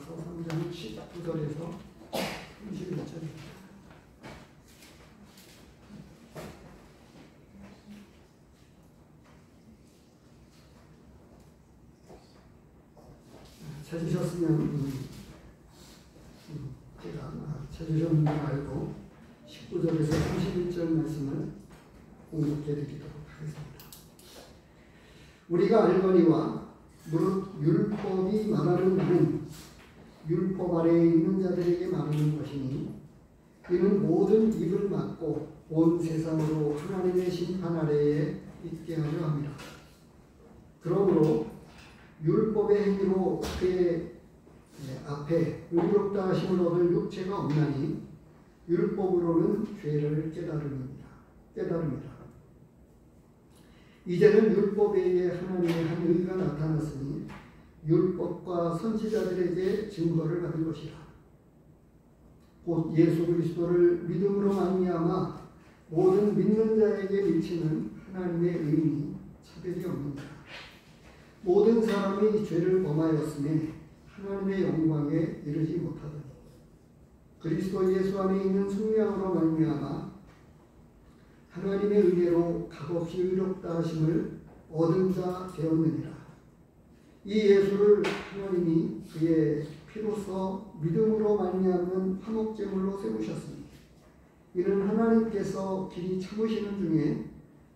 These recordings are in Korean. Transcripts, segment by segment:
고린도전서 3장 19절에서 31절입니다. 찾으셨으면 제가 찾으셨는지 알고 19절에서 31절 말씀을 공독해 드리도록 하겠습니다. 우리가 알거니와 무릇 율법이 말하는 바는 율법 아래에 있는 자들에게 말하는 것이니 이는 모든 입을 막고 온 세상으로 하나님의 심판 아래에 있게 하려 합니다. 그러므로 율법의 행위로 그의 앞에 의롭다 하심을 얻을 육체가 없나니 율법으로는 죄를 깨달음이다. 이제는 율법에 의해 하나님의 한 의가 나타났으니 율법과 선지자들에게 증거를 받은 것이라. 곧 예수 그리스도를 믿음으로 말미암아 모든 믿는 자에게 미치는 하나님의 의니 차별이 없느니라. 모든 사람이 죄를 범하였으니 하나님의 영광에 이르지 못하더니 그리스도 예수 안에 있는 성령으로 말미암아 하나님의 은혜로 값없이 의롭다 하심을 얻은 자 되었느니라. 이 예수를 하나님이 그의 피로써 믿음으로 말미암는 화목제물로 세우셨으니 이는 하나님께서 길이 참으시는 중에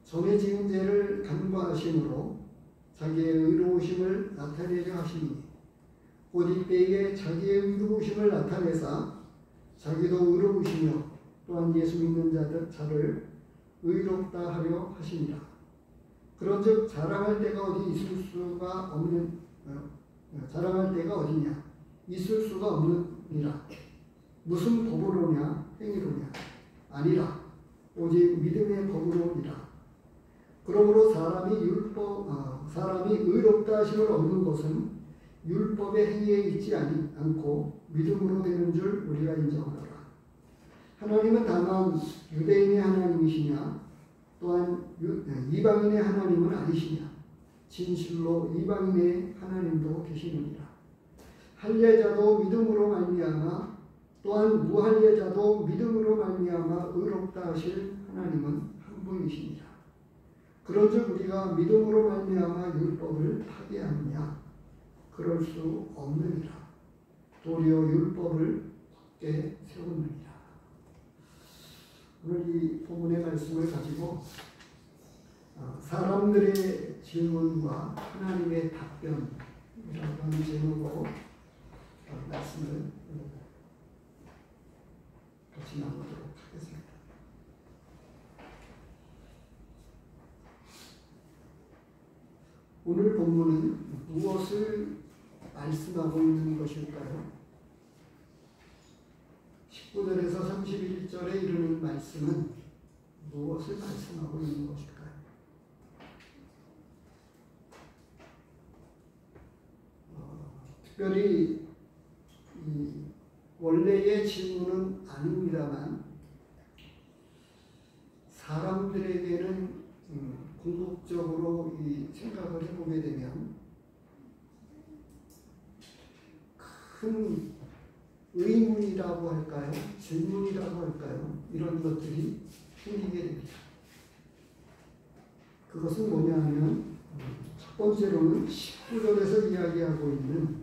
전에 지은 죄를 간과하심으로 자기의 의로우심을 나타내려 하시니 곧 이때에 자기의 의로우심을 나타내사 자기도 의로우시며 또한 예수 믿는 자를 의롭다 하려 하십니다. 그런즉 자랑할 데가 어디냐? 있을 수가 없느니라. 무슨 법으로냐? 행위로냐? 아니라 오직 믿음의 법으로니라. 그러므로 사람이 의롭다 하심을 얻는 것은 율법의 행위에 있지 않고 믿음으로 되는 줄 우리가 인정하노라. 하나님은 다만 유대인의 하나님이시냐 또한 이방인의 하나님은 아니시냐. 진실로 이방인의 하나님도 계시느니라. 할례자도 믿음으로 말미암아 또한 무할례자도 믿음으로 말미암아 의롭다 하실 하나님은 한 분이시니라. 그런즉 우리가 믿음으로 말미암아 율법을 파괴하느냐? 그럴 수 없느니라. 도리어 율법을 굳게 세우느니라. 오늘 이 본문의 말씀을 가지고 사람들의 질문과 하나님의 답변이라고 하는 제목으로 말씀을 같이 나누도록 하겠습니다. 오늘 본문은 무엇을 말씀하고 있는 것일까요? 19절에서 31절에 이르는 말씀은 무엇을 말씀하고 있는 것일까요? 특별히 원래의 질문은 아닙니다만 사람들에게는 궁극적으로 이 생각을 해보게 되면 큰 의문이라고 할까요? 질문이라고 할까요? 이런 것들이 생기게 됩니다. 그것은 뭐냐 하면 첫 번째로는 19절에서 이야기하고 있는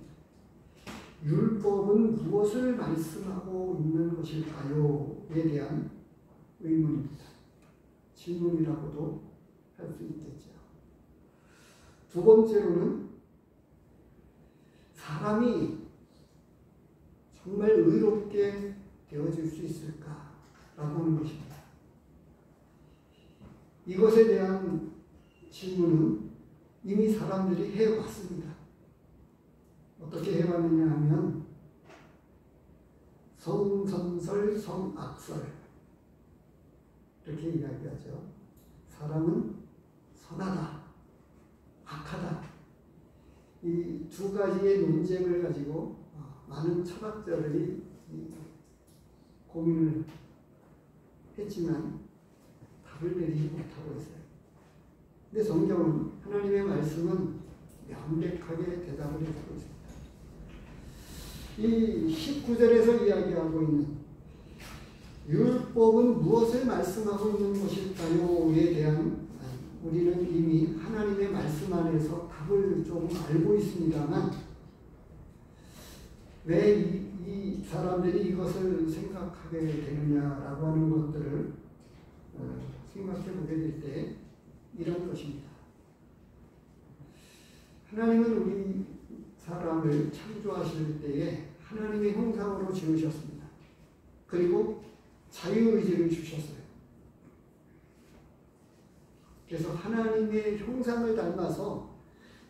율법은 무엇을 말씀하고 있는 것일까요?에 대한 의문입니다. 질문이라고도 할 수 있겠죠. 두 번째로는 사람이 정말 의롭게 되어질 수 있을까라고 하는 것입니다. 이것에 대한 질문은 이미 사람들이 해왔습니다. 어떻게 해왔느냐 하면 성선설, 성악설 이렇게 이야기하죠. 사람은 선하다, 악하다. 이 두 가지의 논쟁을 가지고 많은 철학자들이 고민을 했지만 답을 내리지 못하고 있어요. 근데 성경은, 하나님의 말씀은 명백하게 대답을 해주고 있습니다. 이 19절에서 이야기하고 있는 율법은 무엇을 말씀하고 있는 것일까요?에 대한 우리는 이미 하나님의 말씀 안에서 답을 조금 알고 있습니다만 왜 이 사람들이 이것을 생각하게 되느냐라고 하는 것들을 생각해 보게 될 때 이런 것입니다. 하나님은 우리 사람을 창조하실 때에 하나님의 형상으로 지으셨습니다. 그리고 자유의지를 주셨어요. 그래서 하나님의 형상을 닮아서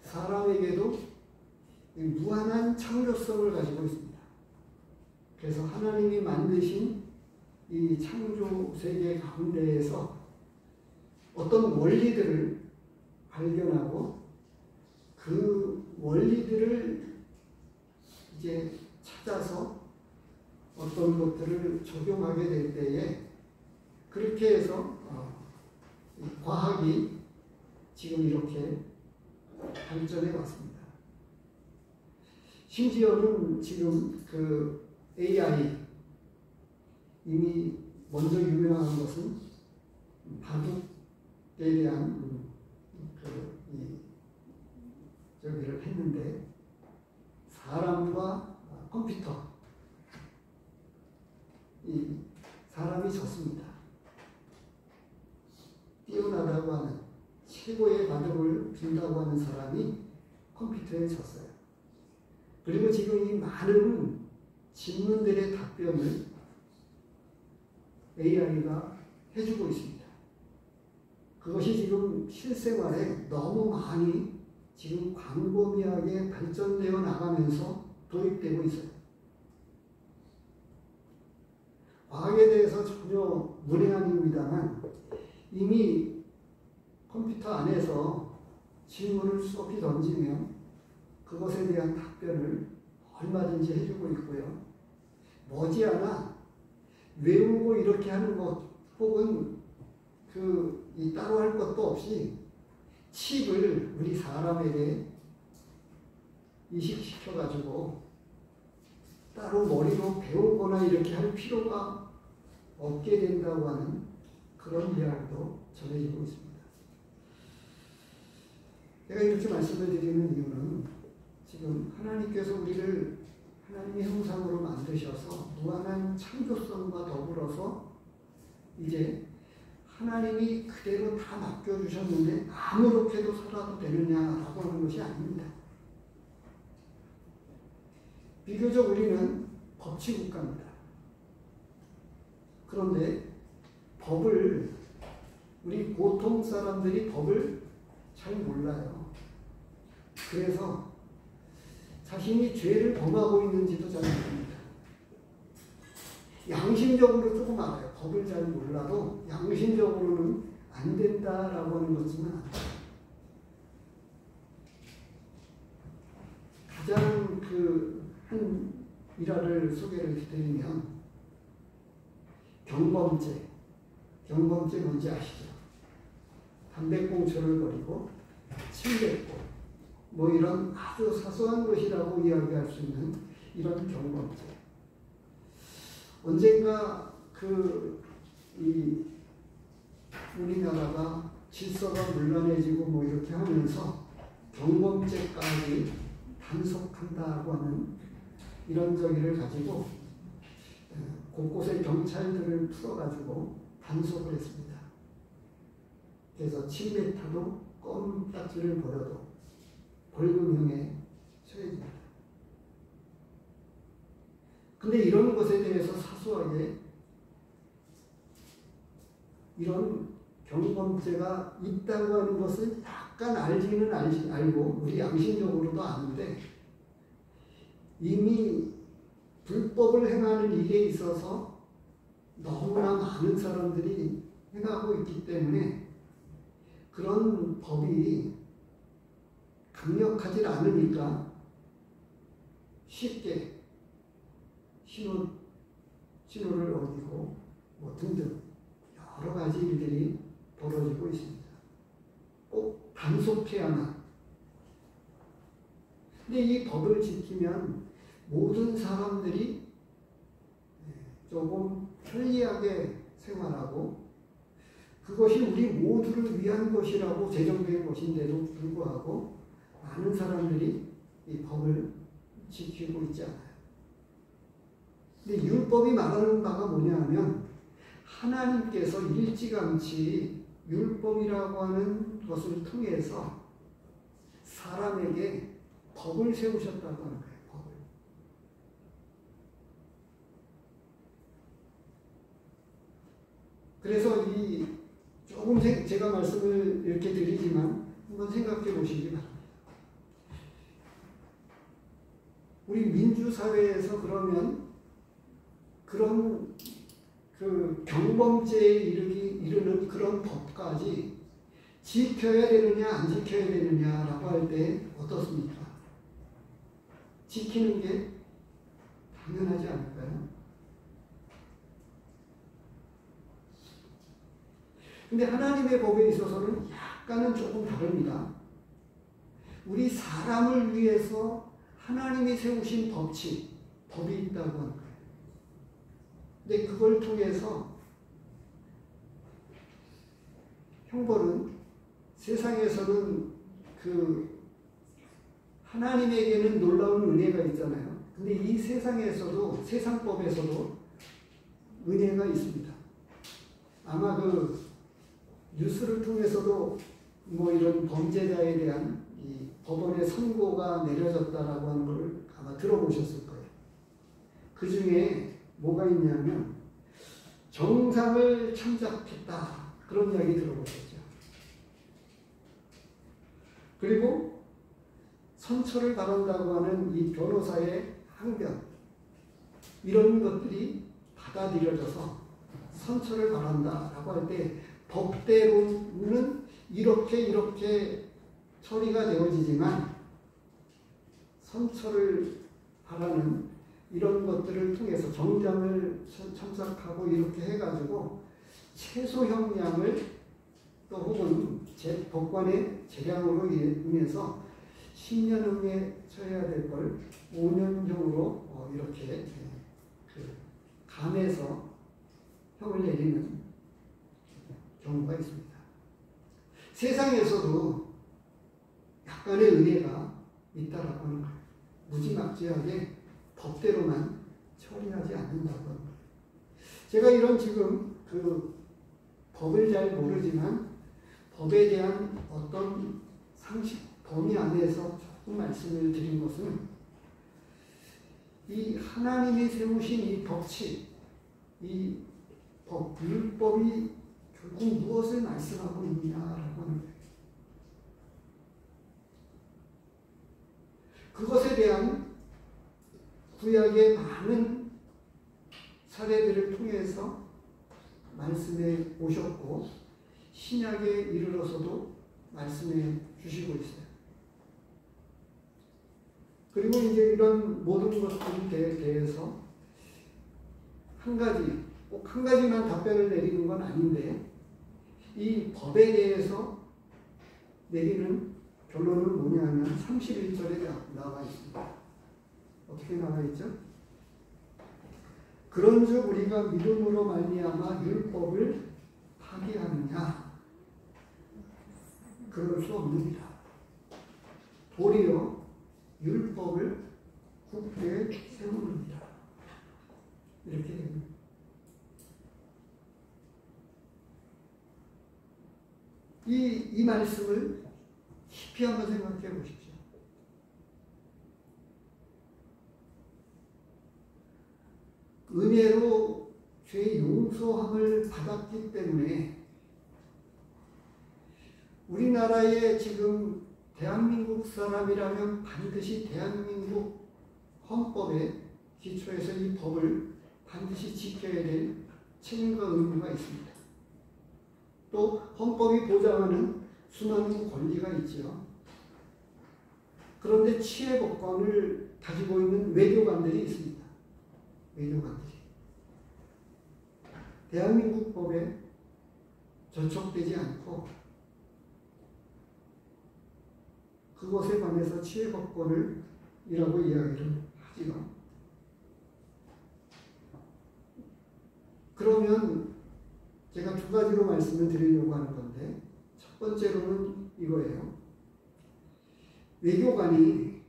사람에게도 무한한 창조성을 가지고 있습니다. 그래서 하나님이 만드신 이 창조 세계 가운데에서 어떤 원리들을 발견하고 그 원리들을 이제 찾아서 어떤 것들을 적용하게 될 때에 그렇게 해서 과학이 지금 이렇게 발전해 왔습니다. 심지어는 지금 그 AI 이미 먼저 유명한 것은 바둑에 대한 저기를 했는데 사람과 컴퓨터 이 사람이 졌습니다. 뛰어나다고 하는 최고의 바둑을 둔다고 하는 사람이 컴퓨터에 졌어요. 그리고 지금 이 많은 질문들의 답변을 AI가 해주고 있습니다. 그것이 지금 실생활에 너무 많이 지금 광범위하게 발전되어 나가면서 도입되고 있어요. 과학에 대해서 전혀 문외한입니다만 이미 컴퓨터 안에서 질문을 수없이 던지면 그것에 대한 답변을 얼마든지 해주고 있고요. 머지않아 외우고 이렇게 하는 것 혹은 이 따로 할 것도 없이 칩을 우리 사람에게 이식시켜가지고 따로 머리로 배우거나 이렇게 할 필요가 없게 된다고 하는 그런 이야기도 전해지고 있습니다. 제가 이렇게 말씀을 드리는 이유는 지금 하나님께서 우리를 하나님의 형상으로 만드셔서 무한한 창조성과 더불어서 이제 하나님이 그대로 다 맡겨주셨는데 아무렇게도 살아도 되느냐라고 하는 것이 아닙니다. 비교적 우리는 법치국가입니다. 그런데 법을 우리 보통 사람들이 법을 잘 몰라요. 그래서 자신이 죄를 범하고 있는지도 잘 모릅니다. 양심적으로 조금 알아요. 법을 잘 몰라도 양심적으로는 안 된다라고 하는 것은 알아요. 가장 한 일화를 소개를 드리면 경범죄 뭔지 아시죠? 담배꽁초를 버리고 침뱉고 뭐 이런 아주 사소한 것이라고 이야기할 수 있는 이런 경범죄. 언젠가 우리나라가 질서가 문란해지고 뭐 이렇게 하면서 경범죄까지 단속한다고 하는 이런 저기를 가지고 곳곳에 경찰들을 풀어가지고 단속을 했습니다. 그래서 침뱉어도 껌딱지를 버려도 벌금형에 처해집니다. 근데 이런 것에 대해서 사소하게 이런 경범죄가 있다고 하는 것을 약간 알지는 알고 우리 양심적으로도 아는데 이미 불법을 행하는 일에 있어서 너무나 많은 사람들이 행하고 있기 때문에 그런 법이 강력하지 않으니까 쉽게 신호를 어기고 뭐 등등 여러 가지 일들이 벌어지고 있습니다. 꼭 단속해야만. 근데 이 법을 지키면 모든 사람들이 조금 편리하게 생활하고 그것이 우리 모두를 위한 것이라고 제정된 것인데도 불구하고 많은 사람들이 이 법을 지키고 있지 않아요. 근데 율법이 말하는 바가 뭐냐 하면 하나님께서 일찌감치 율법이라고 하는 것을 통해서 사람에게 법을 세우셨다고 하는 거예요. 법을. 그래서 이 조금 제가 말씀을 이렇게 드리지만 한번 생각해 보시기 바랍니다. 우리 민주사회에서 그러면 그런 그 경범죄에 이르는 그런 법까지 지켜야 되느냐 안 지켜야 되느냐라고 할 때 어떻습니까? 지키는 게 당연하지 않을까요? 근데 하나님의 법에 있어서는 약간은 조금 다릅니다. 우리 사람을 위해서 하나님이 세우신 법칙, 법이 있다고 하는 거예요. 근데 그걸 통해서 형벌은 세상에서는 그 하나님에게는 놀라운 은혜가 있잖아요. 근데 이 세상에서도 세상법에서도 은혜가 있습니다. 아마 그 뉴스를 통해서도 뭐 이런 범죄자에 대한 이 법원의 선고가 내려졌다라고 하는 걸 아마 들어보셨을 거예요. 그 중에 뭐가 있냐면 정상을 참작했다 그런 이야기 들어보셨죠. 그리고 선처를 바란다고 하는 이 변호사의 항변 이런 것들이 받아들여져서 선처를 바란다라고 할 때 법대로는 이렇게 처리가 되어지지만 선처를 바라는 이런 것들을 통해서 정장을 참작하고 이렇게 해가지고 최소형량을 또 혹은 법관의 재량으로 인해서 10년형에 처해야 될 걸 5년형으로 이렇게 감해서 형을 내리는 경우가 있습니다. 세상에서도 약간의 은혜가 있다라고 하는 거예요. 무지막지하게 법대로만 처리하지 않는다고 하는 거예요. 제가 이런 지금 그 법을 잘 모르지만 법에 대한 어떤 상식 범위 안에서 조금 말씀을 드린 것은 이 하나님이 세우신 이 법칙, 이 법, 율법이 결국 무엇을 말씀하고 있느냐라고 하는 거예요. 그것에 대한 구약의 많은 사례들을 통해서 말씀해 오셨고 신약에 이르러서도 말씀해 주시고 있어요. 그리고 이제 이런 모든 것들에 대해서 한 가지, 꼭 한 가지만 답변을 내리는 건 아닌데 이 법에 대해서 내리는 결론은 뭐냐면 31절에 나와 있습니다. 어떻게 나와 있죠? 그런즉 우리가 믿음으로 말미암아 율법을 파기하느냐? 그럴 수 없느니라. 도리어 율법을 굳게 세우느니라. 이렇게 됩니다. 이 말씀을 깊이 한번 생각해 보십시오. 은혜로 죄 용서함을 받았기 때문에 우리나라에 지금 대한민국 사람이라면 반드시 대한민국 헌법에 기초해서 이 법을 반드시 지켜야 될 책임과 의무가 있습니다. 또 헌법이 보장하는 수많은 권리가 있죠. 그런데 치해법권을 가지고 있는 외교관들이 있습니다. 외교관들이. 대한민국 법에 저촉되지 않고 그것에 관해서 치해법권을 이라고 이야기를 하지요. 그러면 제가 두 가지로 말씀을 드리려고 하는 건데, 첫 번째로는 이거예요. 외교관이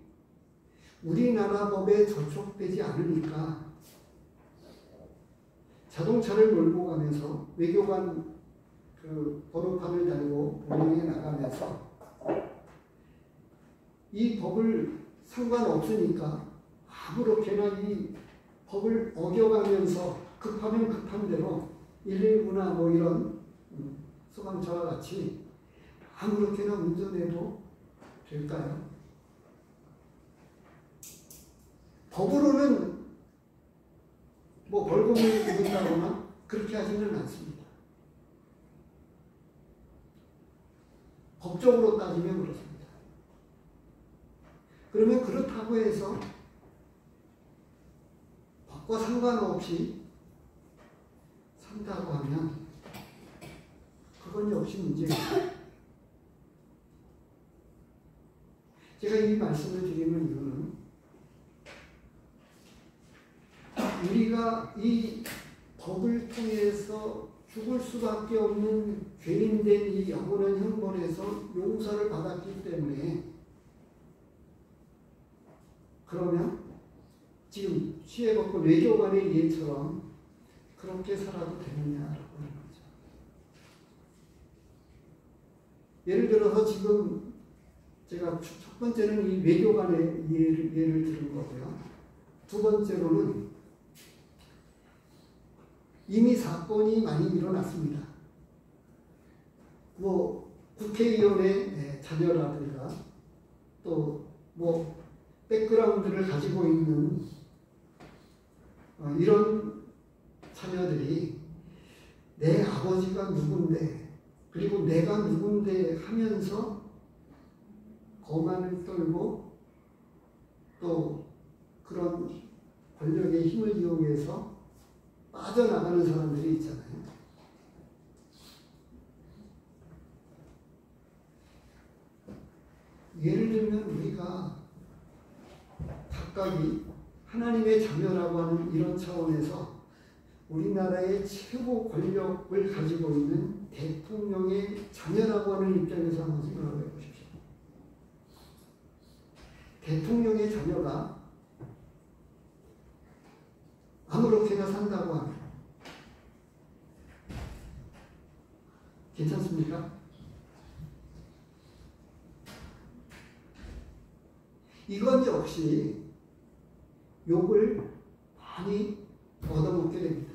우리나라 법에 저촉되지 않으니까 자동차를 몰고 가면서 외교관 그 번호판을 달고 운행해 나가면서 이 법을 상관없으니까 아무렇게나 이 법을 어겨가면서 급하면 급한 대로 119나 뭐 이런 소방차와 같이 아무렇게나 운전해도 될까요? 법으로는 뭐 벌금을 물는다거나 그렇게 하지는 않습니다. 법적으로 따지면 그렇습니다. 그러면 그렇다고 해서 법과 상관없이 산다고 하면 그건 역시 문제입니다. 제가 이 말씀을 드리는 이유는 우리가 이 법을 통해서 죽을 수밖에 없는 죄인된 이 영원한 형벌에서 용서를 받았기 때문에, 그러면 지금 시해법과 외교관의 예처럼 그렇게 살아도 되느냐라고 하는 거죠. 예를 들어서 지금 제가 첫 번째는 이 외교관의 예를 들은 거고요. 두 번째로는 이미 사건이 많이 일어났습니다. 뭐 국회의원의 자녀라든가 또 뭐 백그라운드를 가지고 있는 이런 자녀들이 내 아버지가 누군데 그리고 내가 누군데 하면서 거만을 떨고 또 그런 권력의 힘을 이용해서 빠져나가는 사람들이 있잖아요. 예를 들면 우리가 각각이 하나님의 자녀라고 하는 이런 차원에서 우리나라의 최고 권력을 가지고 있는 대통령의 자녀라고 하는 입장에서 한번 생각해 보십시오. 대통령의 자녀가 아무렇게나 산다고 하면 괜찮습니까? 이건 역시 욕을 많이 얻어먹게 됩니다.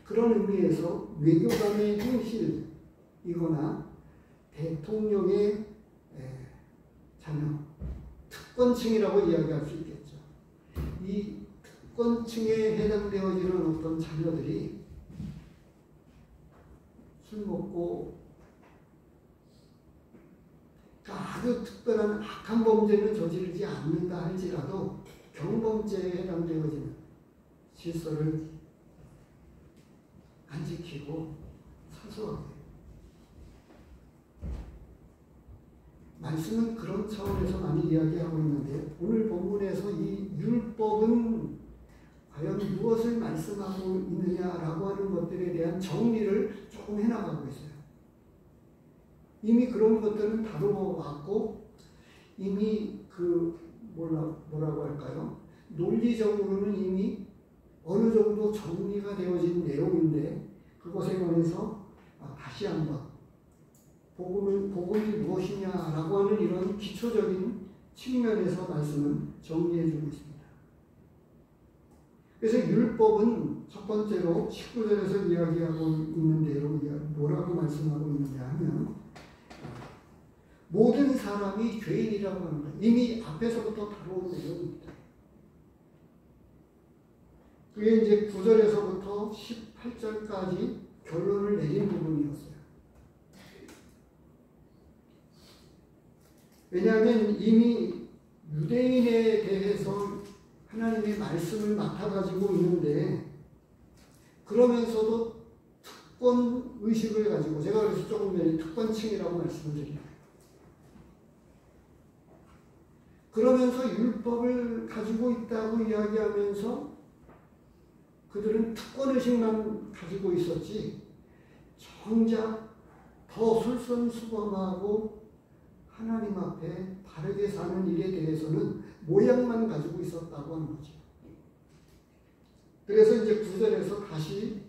그런 의미에서 외교관의 행실이거나 대통령의 자녀, 특권층이라고 이야기할 수 있겠죠. 이 특권층에 해당되어지는 어떤 자녀들이 술 먹고 아주 특별한 악한 범죄는 저지르지 않는다 할지라도 경범죄에 해당되어지는 질서를 안 지키고 사소하게, 말씀은 그런 차원에서 많이 이야기하고 있는데, 오늘 본문에서 이 율법은 과연 무엇을 말씀하고 있느냐라고 하는 것들에 대한 정리를 조금 해나가고 있어요. 이미 그런 것들은 다루어왔고, 이미 뭐라고 할까요? 논리적으로는 이미 어느 정도 정리가 되어진 내용인데, 그것에 관해서 다시 한번 복음이 무엇이냐라고 하는 이런 기초적인 측면에서 말씀을 정리해주고 있습니다. 그래서 율법은 첫 번째로 19절에서 이야기하고 있는 대로 뭐라고 말씀하고 있느냐 하면, 모든 사람이 죄인이라고 하는 거예요. 이미 앞에서부터 다루어온 내용입니다. 그게 이제 9절에서부터 18절까지 결론을 내린 부분이었어요. 왜냐하면 이미 유대인에 대해서 하나님의 말씀을 맡아가지고 있는데, 그러면서도 특권 의식을 가지고, 제가 그래서 조금 전에 특권층이라고 말씀을 드립니다. 그러면서 율법을 가지고 있다고 이야기하면서 그들은 특권의식만 가지고 있었지 정작 더 솔선수범하고 하나님 앞에 바르게 사는 일에 대해서는 모양만 가지고 있었다고 하는 거죠. 그래서 이제 9절에서 다시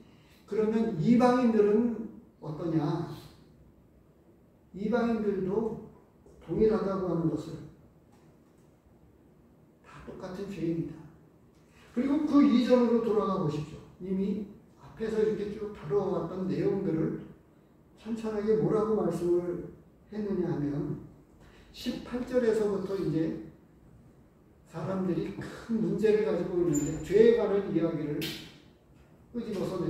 그러면 이방인들은 어떠냐? 이방인들도 동일하다고 하는 것을 다 똑같은 죄입니다. 그리고 그 이전으로 돌아가 보십시오. 이미 앞에서 이렇게 쭉 다뤄왔던 내용들을 천천하게 뭐라고 말씀을 했느냐 하면 18절에서부터 이제 사람들이 큰 문제를 가지고 있는데 죄에 관한 이야기를 끄집어서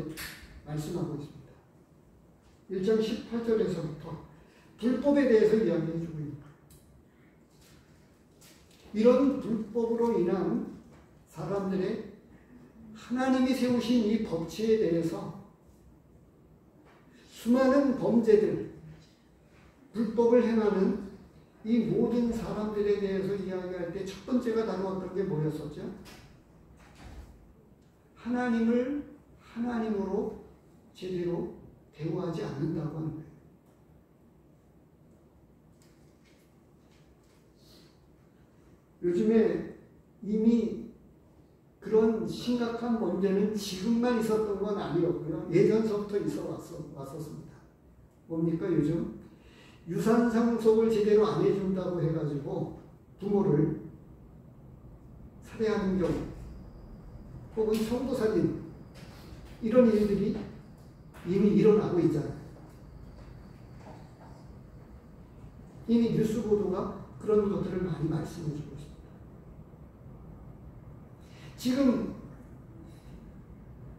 말씀하고 있습니다. 1장 18절에서부터 불법에 대해서 이야기해 주고 있는 거예요. 이런 불법으로 인한 사람들의 하나님이 세우신 이 법치에 대해서 수많은 범죄들, 불법을 행하는 이 모든 사람들에 대해서 이야기할 때 첫 번째가 다루었던 게 뭐였었죠? 하나님을 하나님으로 제대로 대우하지 않는다고 하는 거예요. 요즘에 이미 그런 심각한 문제는 지금만 있었던 건 아니었고요. 예전서부터 있어 왔었습니다. 뭡니까 요즘? 유산상속을 제대로 안 해준다고 해가지고 부모를 살해하는 경우 혹은 성도살인 이런 일들이 이미 일어나고 있잖아요. 이미 뉴스 보도가 그런 것들을 많이 말씀해 주고 있습니다. 지금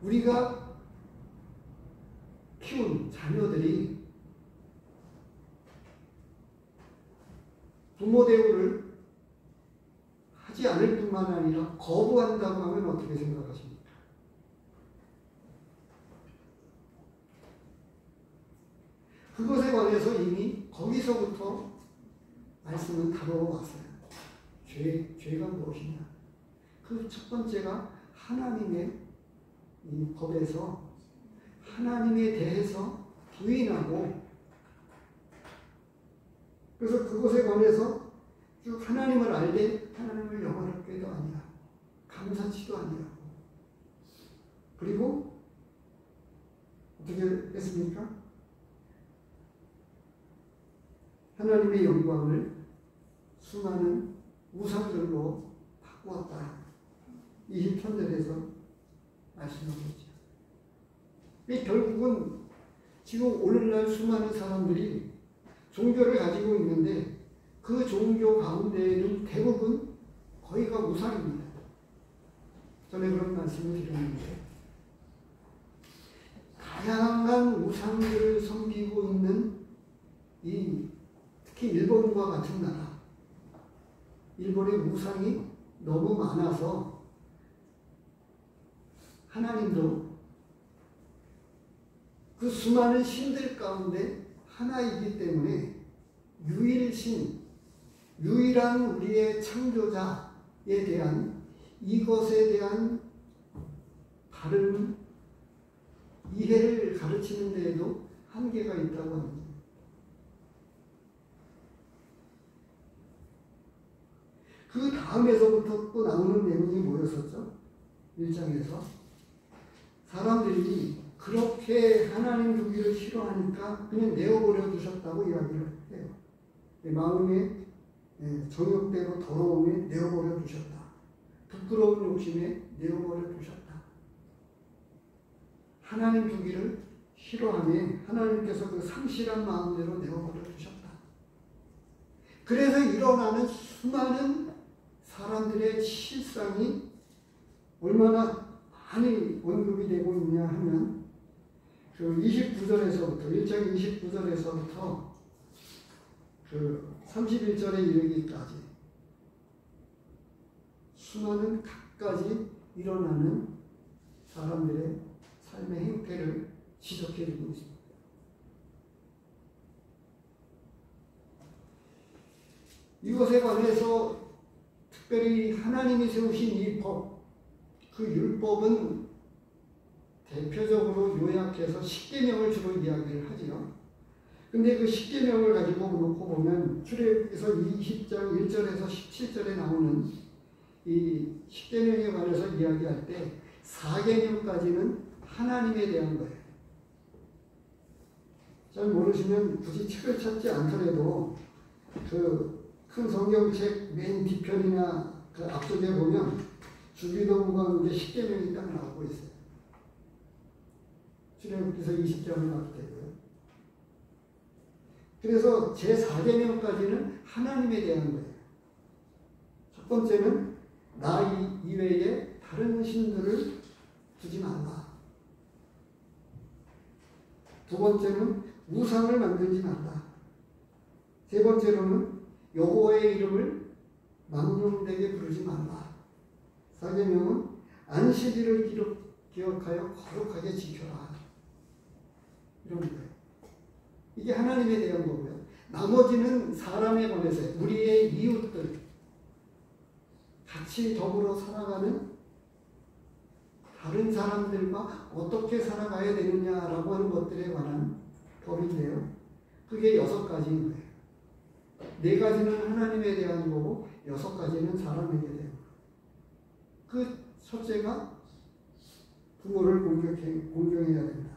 우리가 키운 자녀들이 부모 대우를 하지 않을 뿐만 아니라 거부한다고 하면 어떻게 생각하십니까? 그것에 관해서 이미 거기서부터 말씀은 다뤄왔어요. 죄가 무엇이냐? 그 첫 번째가 하나님의 이 법에서 하나님에 대해서 부인하고 그래서 그것에 관해서 쭉 하나님을 알되 하나님을 영원하게도 아니라 감사치도 아니라고 그리고 어떻게 했습니까? 하나님의 영광을 수많은 우상들로 바꾸었다. 23절에서 말씀하고 있죠. 결국은 지금 오늘날 수많은 사람들이 종교를 가지고 있는데 그 종교 가운데에는 대부분 거의가 우상입니다. 전에 그런 말씀을 드렸는데 다양한 우상들을 섬기고 있는 특히 일본과 같은 나라 일본의 우상이 너무 많아서 하나님도 그 수많은 신들 가운데 하나이기 때문에 유일신, 유일한 우리의 창조자에 대한 이것에 대한 다른 이해를 가르치는 데에도 한계가 있다고 합니다. 그 다음에서부터 또 나오는 내용이 뭐였었죠? 1장에서 사람들이 그렇게 하나님 두기를 싫어하니까 그냥 내어버려 두셨다고 이야기를 해요. 마음의 정욕대로 더러움에 내어버려 두셨다. 부끄러운 욕심에 내어버려 두셨다. 하나님 두기를 싫어하며 하나님께서 그 상실한 마음대로 내어버려 두셨다. 그래서 일어나는 수많은 사람들의 실상이 얼마나 많이 언급이 되고 있냐 하면 그 29절에서부터 1장 29절에서부터 그 31절에 이르기까지 수많은 각가지 일어나는 사람들의 삶의 행태를 지적해주고 있습니다. 이것에 관해서 특별히 하나님이 세우신 이 법, 그 율법은 대표적으로 요약해서 십계명을 주로 이야기를 하지요. 근데 그 십계명을 가지고 놓고 보면 출애굽기서 20장 1절에서 17절에 나오는 이 십계명에 관해서 이야기할 때 4계명까지는 하나님에 대한 거예요. 잘 모르시면 굳이 책을 찾지 않더라도 그 큰 성경책 맨 뒤편이나 그 앞쪽에 보면 주기도문과 이제 십계명이 딱 나오고 있어요. 출애굽기서 20장을 나올 때고요. 그래서 제 4계명까지는 하나님에 대한 거예요. 첫 번째는 나 이외에 다른 신들을 두지 말라. 두 번째는 우상을 만들지 말라. 세 번째로는 여호와의 이름을 망령되게 부르지 말라. 4계명은 안식일을 기억하여 거룩하게 지켜라. 이런 거예요. 이게 하나님에 대한 거고요. 나머지는 사람에 관해서 우리의 이웃들, 같이 더불어 살아가는 다른 사람들과 어떻게 살아가야 되느냐라고 하는 것들에 관한 법인데요. 그게 6가지인 거예요. 4가지는 하나님에 대한 거고 6가지는 사람에게 대한 거예요. 그 첫째가 부모를 공경해야 된다.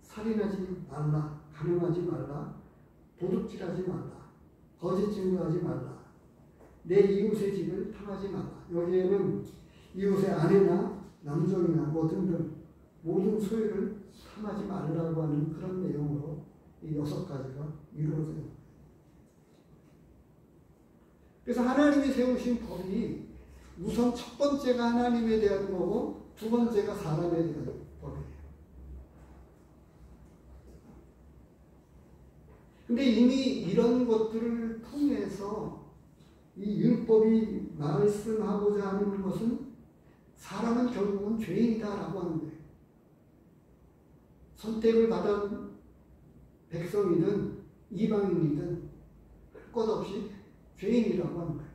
살인하지 말라. 간음하지 말라. 도둑질하지 말라. 거짓 증거하지 말라. 내 이웃의 집을 탐하지 말라. 여기에는 이웃의 아내나 남종이나 뭐 등등 모든 소유를 탐하지 말라고 하는 그런 내용으로 이 6가지가 이루어져요. 그래서 하나님이 세우신 법이 우선 첫 번째가 하나님에 대한 거고 두 번째가 사람에 대한 법이에요. 근데 이미 이런 것들을 통해서 이 율법이 말씀하고자 하는 것은 사람은 결국은 죄인이다라고 하는 거예요. 선택을 받은 백성이든 이방인이든 할 것 없이 죄인이라고 하는 거예요.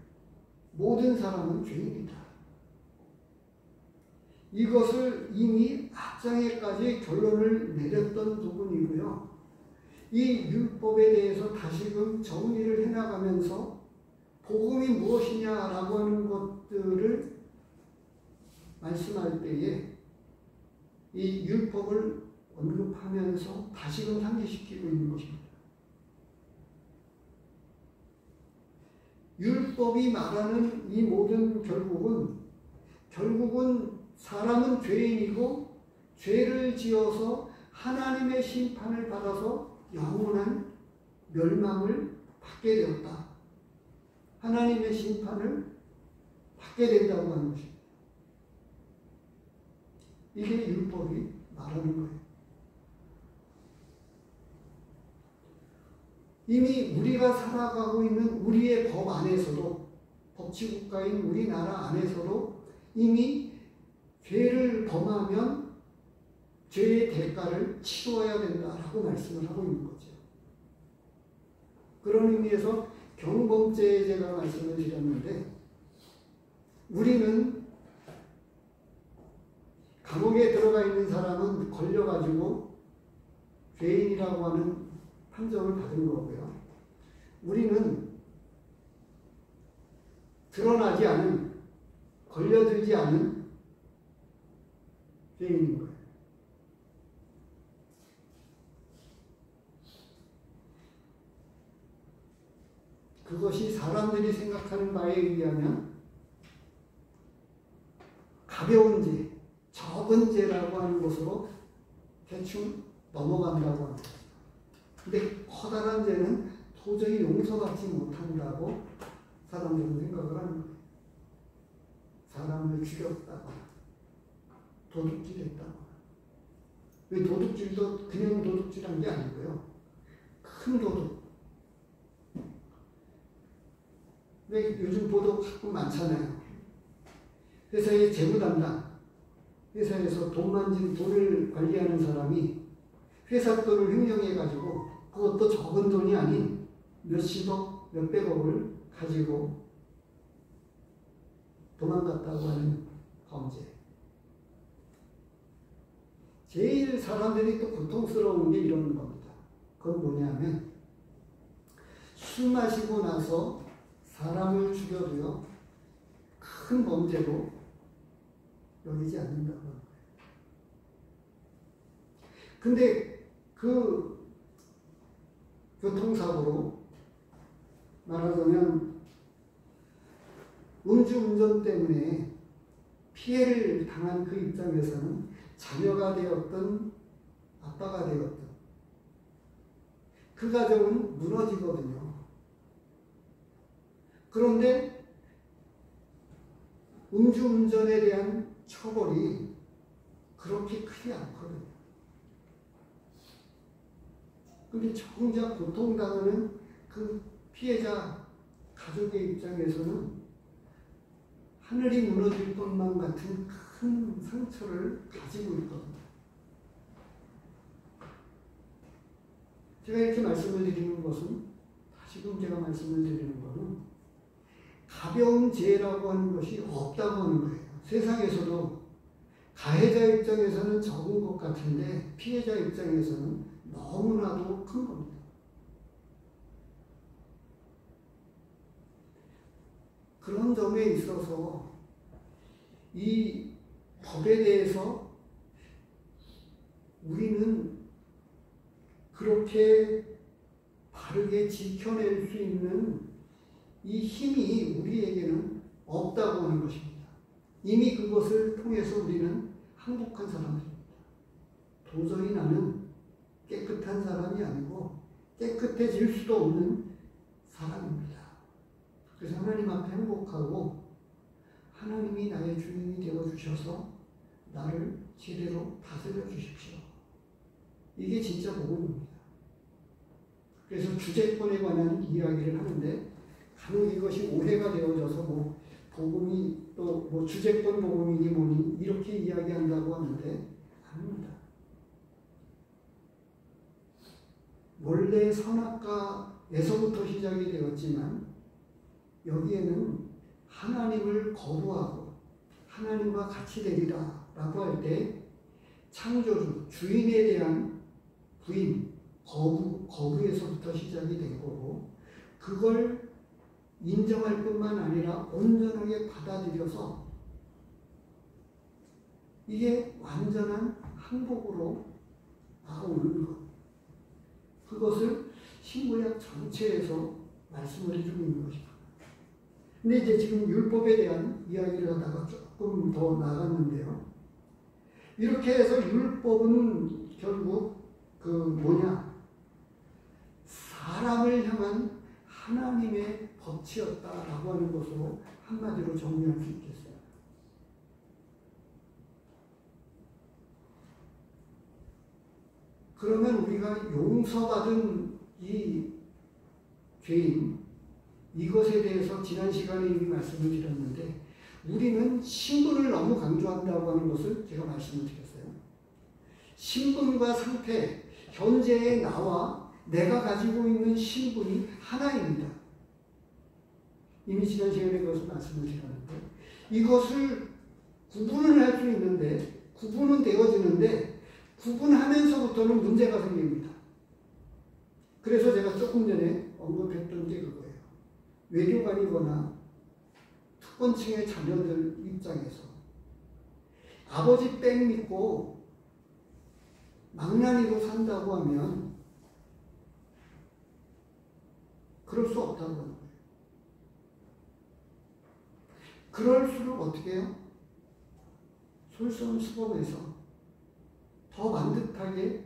모든 사람은 죄인이다. 이것을 이미 앞장에까지 결론을 내렸던 부분이고요. 이 율법에 대해서 다시금 정리를 해나가면서 복음이 무엇이냐라고 하는 것들을 말씀할 때에 이 율법을 언급하면서 다시금 상기시키고 있는 것입니다. 율법이 말하는 이 모든 결국은 사람은 죄인이고 죄를 지어서 하나님의 심판을 받아서 영원한 멸망을 받게 되었다. 하나님의 심판을 받게 된다고 하는 것입니다. 이게 율법이 말하는 거예요. 이미 우리가 살아가고 있는 우리의 법 안에서도, 법치국가인 우리나라 안에서도 이미 죄를 범하면 죄의 대가를 치러야 된다라고 말씀을 하고 있는 거죠. 그런 의미에서 경범죄에 제가 말씀을 드렸는데, 우리는 감옥에 들어가 있는 사람은 걸려가지고 죄인이라고 하는 판정을 받은 거고요. 우리는 드러나지 않은, 걸려들지 않은 죄인인 거예요. 그것이 사람들이 생각하는 바에 의하면 가벼운 죄, 적은 죄라고 하는 것으로 대충 넘어간다고 합니다. 근데 커다란 죄는 도저히 용서받지 못한다고 사람들은 생각을 하는 거예요. 사람을 죽였다거나 도둑질했다거나. 왜 도둑질도 그냥 도둑질한 게 아니고요. 큰 도둑. 왜 요즘 보도 자꾸 많잖아요. 회사의 재무 담당, 회사에서 돈을 관리하는 사람이 회사 돈을 횡령해가지고 그것도 적은 돈이 아닌 몇십억, 몇백억을 가지고 도망갔다고 하는 범죄. 제일 사람들이 또 고통스러운 게 이런 겁니다. 그건 뭐냐면 술 마시고 나서 사람을 죽여도요 큰 범죄로 여기지 않는다고 하는 거예요. 근데 그 교통사고로 말하자면 음주운전 때문에 피해를 당한 그 입장에서는 자녀가 되었든 아빠가 되었든 그 가정은 무너지거든요. 그런데 음주운전에 대한 처벌이 그렇게 크지 않거든요. 근데 정작 고통당하는 그 피해자 가족의 입장에서는 하늘이 무너질 것만 같은 큰 상처를 가지고 있거든요. 제가 이렇게 말씀을 드리는 것은, 다시금 제가 말씀을 드리는 것은 가벼운 죄라고 하는 것이 없다고 하는 거예요. 세상에서도 가해자 입장에서는 적은 것 같은데 피해자 입장에서는 너무나도 큰 겁니다. 그런 점에 있어서 이 법에 대해서 우리는 그렇게 바르게 지켜낼 수 있는 이 힘이 우리에게는 없다고 하는 것입니다. 이미 그것을 통해서 우리는 항복한 사람들입니다. 도저히 나는 깨끗한 사람이 아니고 깨끗해질 수도 없는 사람입니다. 그래서 하나님 앞에 행복하고 하나님이 나의 주인이 되어주셔서 나를 제대로 다스려 주십시오. 이게 진짜 복음입니다. 그래서 주제권에 관한 이야기를 하는데 간혹 이것이 오해가 되어져서 복음이 또 주제권 복음이니 뭐니 이렇게 이야기한다고 하는데 아닙니다. 원래 선악과에서부터 시작이 되었지만 여기에는 하나님을 거부하고 하나님과 같이 되리라 라고 할 때 창조주, 주인에 대한 부인, 거부에서부터 시작이 된 거고 그걸 인정할 뿐만 아니라 온전하게 받아들여서 이게 완전한 항복으로 나아오는 것. 그것을 신구약 전체에서 말씀을 해주고 있는 것입니다. 근데 이제 지금 율법에 대한 이야기를 하다가 조금 더 나갔는데요. 이렇게 해서 율법은 결국 사람을 향한 하나님의 법치였다라고 하는 것으로 한마디로 정리할 수 있겠어요. 그러면 우리가 용서받은 이 죄인, 이것에 대해서 지난 시간에 이미 말씀을 드렸는데 우리는 신분을 너무 강조한다고 하는 것을 제가 말씀을 드렸어요. 신분과 상태, 현재의 나와 내가 가지고 있는 신분이 하나입니다. 이미 지난 시간에 그것을 말씀을 드렸는데 이것을 구분을 할 수 있는데 구분은 되어지는데 구분하면서부터는 문제가 생깁니다. 그래서 제가 조금 전에 언급했던 게 그거예요. 외교관이거나 특권층의 자녀들 입장에서 아버지 백 믿고 망나니로 산다고 하면 그럴 수 없다고 하는 거예요. 그럴수록 어떻게 해요? 솔선수범해서 더 반듯하게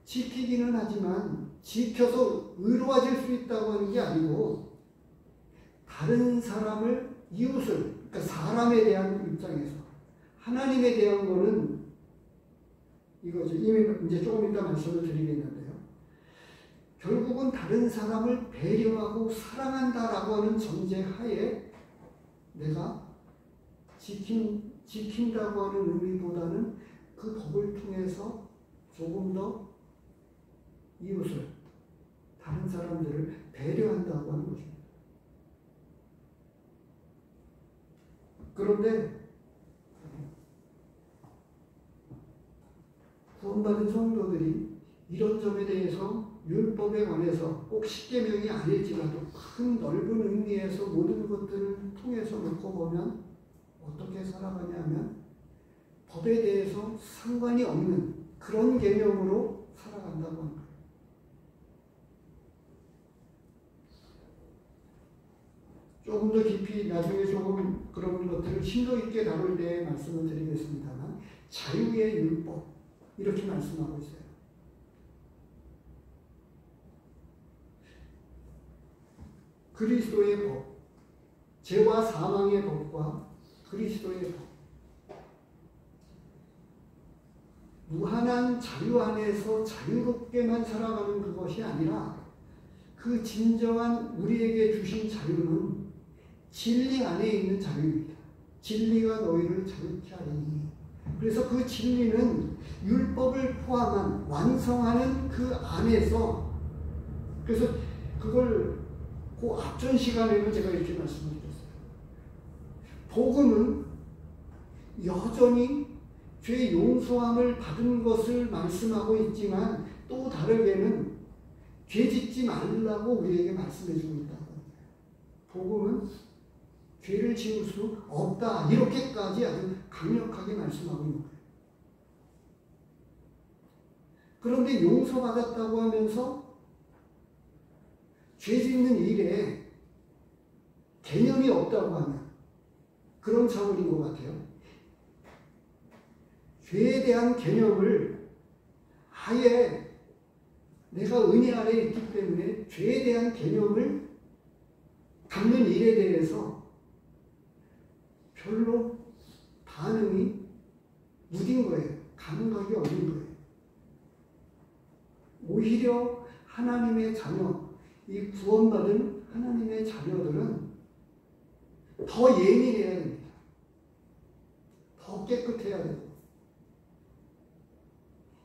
지키기는 하지만 지켜서 의로워질 수 있다고 하는 게 아니고 다른 사람을 이웃을 그러니까 사람에 대한 입장에서 하나님에 대한 거는 이거죠. 이미 이제 조금 이따 말씀을 드리겠는데요. 결국은 다른 사람을 배려하고 사랑한다라고 하는 전제 하에 내가 지킨다고 하는 의미보다는 그 법을 통해서 조금 더 이웃을, 다른 사람들을 배려한다고 하는 것입니다. 그런데 구원받은 성도들이 이런 점에 대해서 율법에 관해서 꼭 십계명이 아닐지라도 큰 넓은 의미에서 모든 것들을 통해서 놓고 보면 어떻게 살아가냐면 법에 대해서 상관이 없는 그런 개념으로 살아간다고 합니다. 조금 더 깊이 나중에 조금 그런 것들을 심도 있게 다룰 때 말씀을 드리겠습니다만 자유의 율법 이렇게 말씀하고 있어요. 그리스도의 법, 죄와 사망의 법과 그리스도의 법, 무한한 자유 안에서 자유롭게만 살아가는 그것이 아니라 그 진정한 우리에게 주신 자유는 진리 안에 있는 자유입니다. 진리가 너희를 자유케 하리니. 그래서 그 진리는 율법을 포함한 완성하는 그 안에서, 그래서 그걸 그 앞전 시간에는 제가 이렇게 말씀을 드렸어요. 복음은 여전히 죄 용서함을 받은 것을 말씀하고 있지만 또 다르게는 죄 짓지 말라고 우리에게 말씀해 주고 있다는 거예요. 복음은 죄를 지을 수 없다. 이렇게까지 아주 강력하게 말씀하고 있는 거예요. 그런데 용서받았다고 하면서 죄 짓는 일에 개념이 없다고 하면 그런 차원인 것 같아요. 죄에 대한 개념을 아예 내가 은혜 아래 있기 때문에 죄에 대한 개념을 갖는 일에 대해서 별로 반응이 무딘 거예요. 감각이 없는 거예요. 오히려 하나님의 자녀, 이 구원받은 하나님의 자녀들은 더 예민해야 됩니다. 더 깨끗해야 되고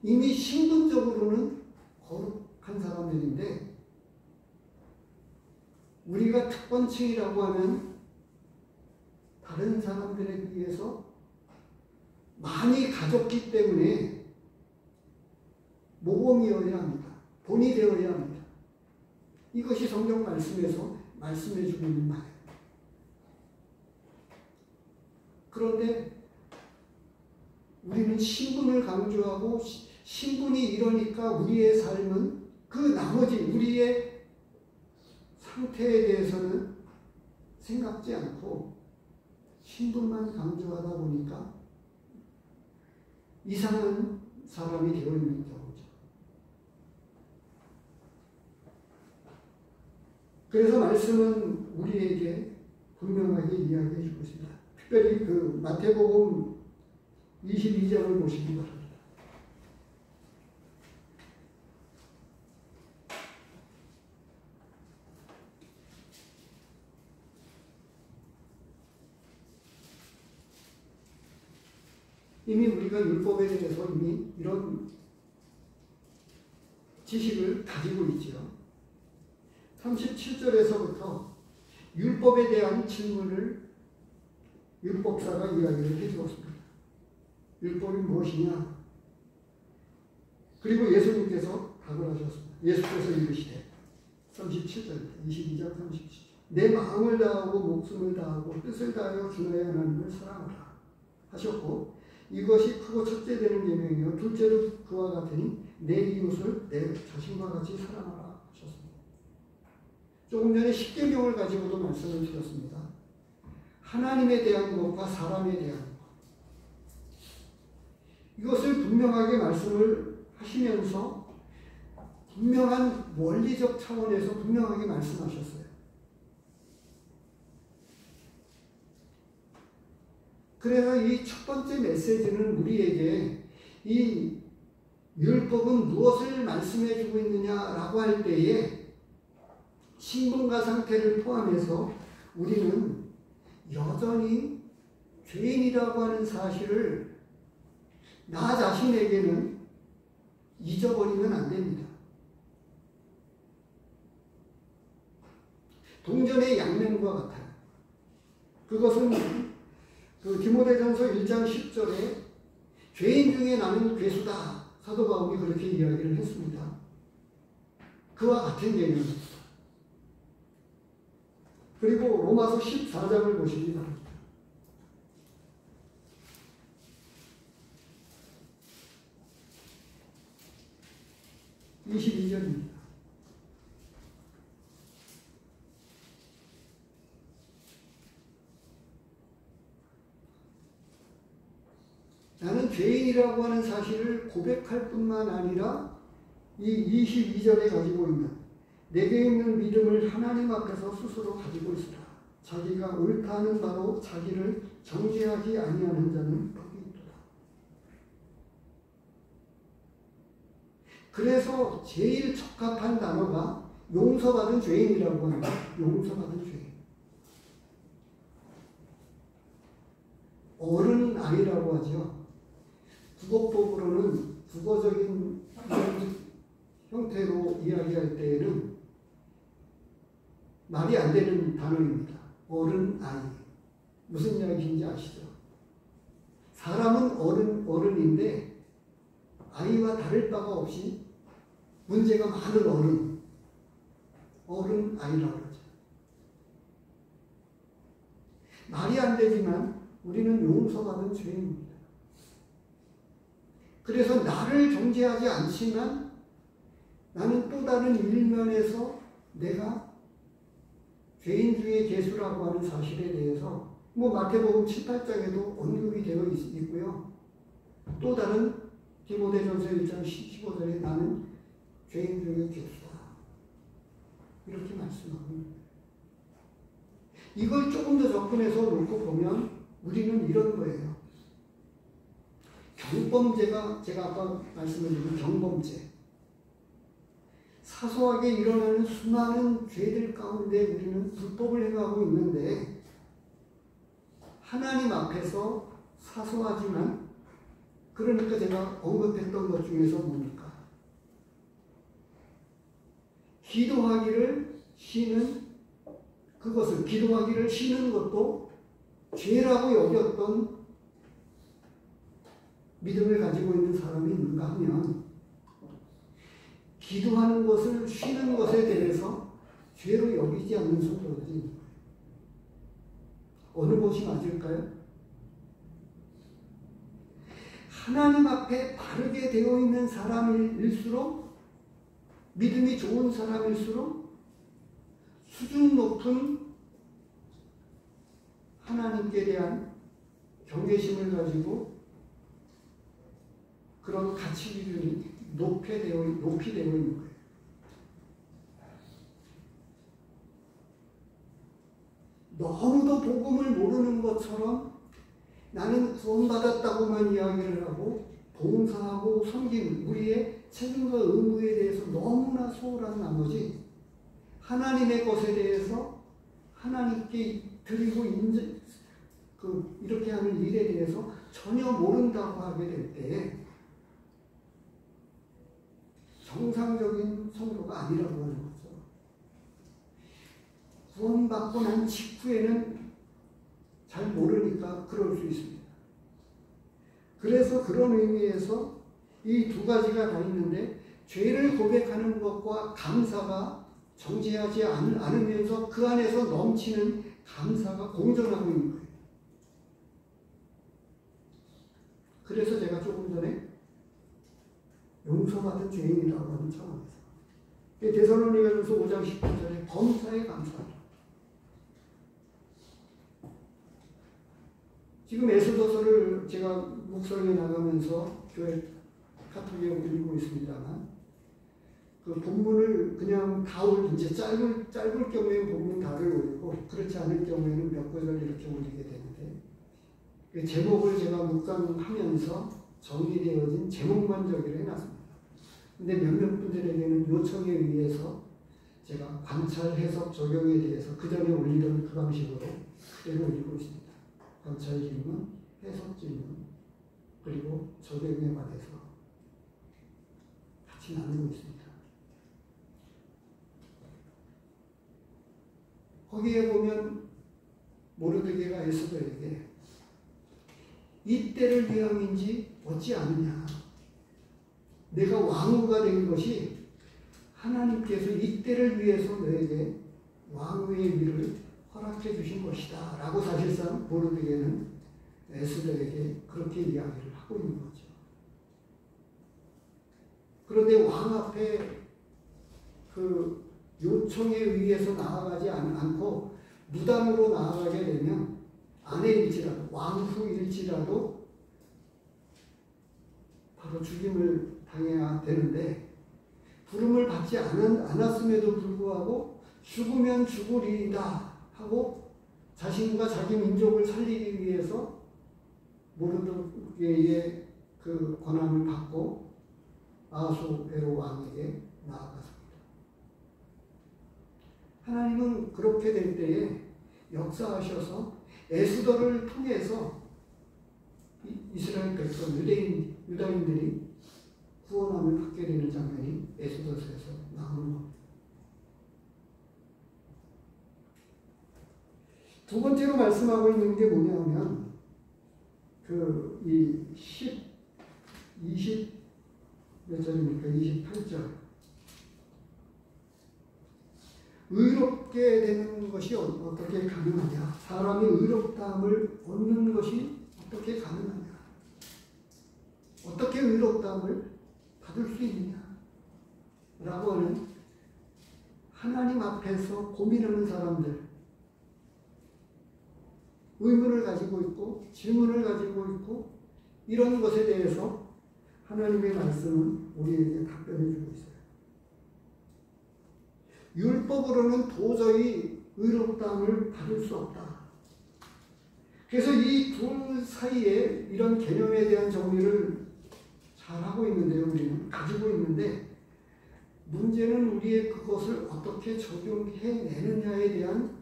이미 신분적으로는 거룩한 사람들인데 우리가 특권층이라고 하면 다른 사람들에 비해서 많이 가졌기 때문에 모범이어야 합니다. 본이 되어야 합니다. 이것이 성경 말씀에서 말씀해 주고 있는 말이에요. 그런데 우리는 신분을 강조하고 신분이 이러니까 우리의 삶은 그 나머지 우리의 상태에 대해서는 생각지 않고 신분만 강조하다 보니까 이상한 사람이 되어 있는 경우죠. 그래서 말씀은 우리에게 분명하게 이야기해 주고 있습니다. 특별히 그 마태복음 22장을 보시기 바랍니다. 이미 우리가 율법에 대해서 이미 이런 지식을 가지고 있지요. 37절에서부터 율법에 대한 질문을 율법사가 이야기를 해주었습니다. 율법이 무엇이냐? 그리고 예수님께서 답을 하셨습니다. 예수께서 이르시되 37절, 22장 37절 내 마음을 다하고 목숨을 다하고 뜻을 다하여 주 너의 하나님을 사랑하라 하셨고 이것이 크고 첫째 되는 계명이요 둘째로 그와 같으니 내 이웃을 내 자신과 같이 사랑하라 하셨습니다. 조금 전에 십계명을 가지고도 말씀을 드렸습니다. 하나님에 대한 것과 사람에 대한 것 이것을 분명하게 말씀을 하시면서 분명한 원리적 차원에서 분명하게 말씀하셨어요. 그래서 이 첫 번째 메시지는 우리에게 이 율법은 무엇을 말씀해 주고 있느냐라고 할 때에 신분과 상태를 포함해서 우리는 여전히 죄인이라고 하는 사실을 나 자신에게는 잊어버리면 안 됩니다. 동전의 양면과 같아요. 그것은 그 디모데전서 1장 10절에 죄인 중에 나는 괴수다 사도 바울이 그렇게 이야기를 했습니다. 그와 같은 개념입니다. 그리고 로마서 14장을 보시기 바랍니다. 22절입니다. 나는 죄인이라고 하는 사실을 고백할 뿐만 아니라 이 22절에 가지고 있는 내게 있는 믿음을 하나님 앞에서 스스로 가지고 있으라. 자기가 옳다 하는 바로 자기를 정죄하지 아니하는 자는 복이 있도다. 그래서 제일 적합한 단어가 용서받은 죄인이라고 합니다. 용서받은 죄인. 어른 아이라고 하죠. 국어법으로는 국어적인 형태로 이야기할 때에는 말이 안 되는 단어입니다. 어른 아이. 무슨 이야기인지 아시죠? 사람은 어른인데 아이와 다를 바가 없이 문제가 많은 어른 아이라고 하죠. 말이 안 되지만 우리는 용서받은 죄인입니다. 그래서 나를 정죄하지 않지만 나는 또 다른 일면에서 내가 죄인 중에 괴수라고 하는 사실에 대해서 마태복음 7, 8장에도 언급이 되어 있고요. 또 다른 디모데전서 1장 15절에 나는 죄인 중에 괴수다. 이렇게 말씀합니다. 이걸 조금 더 접근해서 놓고 보면 우리는 이런 거예요. 경범죄가 제가 아까 말씀드린 경범죄. 사소하게 일어나는 수많은 죄들 가운데 우리는 불법을 행하고 있는데 하나님 앞에서 사소하지만 그러니까 제가 언급했던 것 중에서 뭡니까? 기도하기를 쉬는 것도 죄라고 여겼던 믿음을 가지고 있는 사람이 있는가 하면 기도하는 것을 쉬는 것에 대해서 죄로 여기지 않는 성도들이 있는 거예요. 어느 것이 맞을까요? 하나님 앞에 바르게 되어 있는 사람일수록 믿음이 좋은 사람일수록 수준 높은 하나님께 대한 경외심을 가지고 그런 가치 기준이 높이 되어 있는 거예요. 너무도 복음을 모르는 것처럼 나는 구원받았다고만 이야기를 하고 봉사하고 섬김, 우리의 책임과 의무에 대해서 너무나 소홀한 나머지 하나님의 것에 대해서 하나님께 드리고 이렇게 하는 일에 대해서 전혀 모른다고 하게 될 때 정상적인 성도가 아니라고 하는 거죠. 구원받고 난 직후에는 잘 모르니까 그럴 수 있습니다. 그래서 그런 의미에서 이 두 가지가 다 있는데 죄를 고백하는 것과 감사가 정죄하지 않으면서 그 안에서 넘치는 감사가 공존하고 있는 거예요. 그래서 제가 조금 전에 용서받은 죄인이라고 하는 차원에서 데살로니가전서 5장 19절에 범사에 감사하라. 지금 에스더서를 제가 묵상해 나가면서 교회 카톨릭에 올리고 있습니다만 그 본문을 그냥 다 이제 짧을 경우에는 본문 다를 올리고 그렇지 않을 경우에는 몇 구절 이렇게 올리게 되는데 그 제목을 제가 묵상하면서 정리되어진 제목만 저기를 해놨습니다. 근데 몇몇 분들에게는 요청에 의해서 제가 관찰, 해석, 적용에 대해서 그 전에 올리던 그 방식으로 그대로 올리고 있습니다. 관찰 질문, 해석 질문, 그리고 적용에 관해서 같이 나누고 있습니다. 거기에 보면 모르드게가 에스더에게 이때를 위함인지 어찌 아느냐. 내가 왕후가 된 것이 하나님께서 이때를 위해서 너에게 왕후의 위를 허락해 주신 것이다 라고 사실상 모르드게는 에스더에게 그렇게 이야기를 하고 있는 거죠. 그런데 왕 앞에 그 요청에 의해서 나아가지 않고 무당으로 나아가게 되면 아내일지라도 왕후일지라도 바로 죽임을 당해야 되는데 부름을 받지 않았음에도 불구하고 죽으면 죽으리이다 하고 자신과 자기 민족을 살리기 위해서 모르드게의 그 권한을 받고 아하수에로 왕에게 나아갔습니다. 하나님은 그렇게 될 때에 역사하셔서 에스더를 통해서 이스라엘 백성 유다인들이 구원함을 받게 되는 장면이 에스더서에서 나오는 겁니다. 두 번째로 말씀하고 있는 게 뭐냐면 이 20 몇 절입니까? 28절. 의롭게 되는 것이 어떻게 가능하냐? 사람이 의롭다함을 얻는 것이 어떻게 가능하냐? 어떻게 의롭다함을 받을 수 있느냐? 라고 하는 하나님 앞에서 고민하는 사람들, 의문을 가지고 있고 질문을 가지고 있고 이런 것에 대해서 하나님의 말씀은 우리에게 답변해 주고 있어요. 율법으로는 도저히 의롭다함을 받을 수 없다. 그래서 이 둘 사이에 이런 개념에 대한 정리를 잘하고 있는데요. 우리는 가지고 있는데 문제는 우리의 그것을 어떻게 적용해내느냐에 대한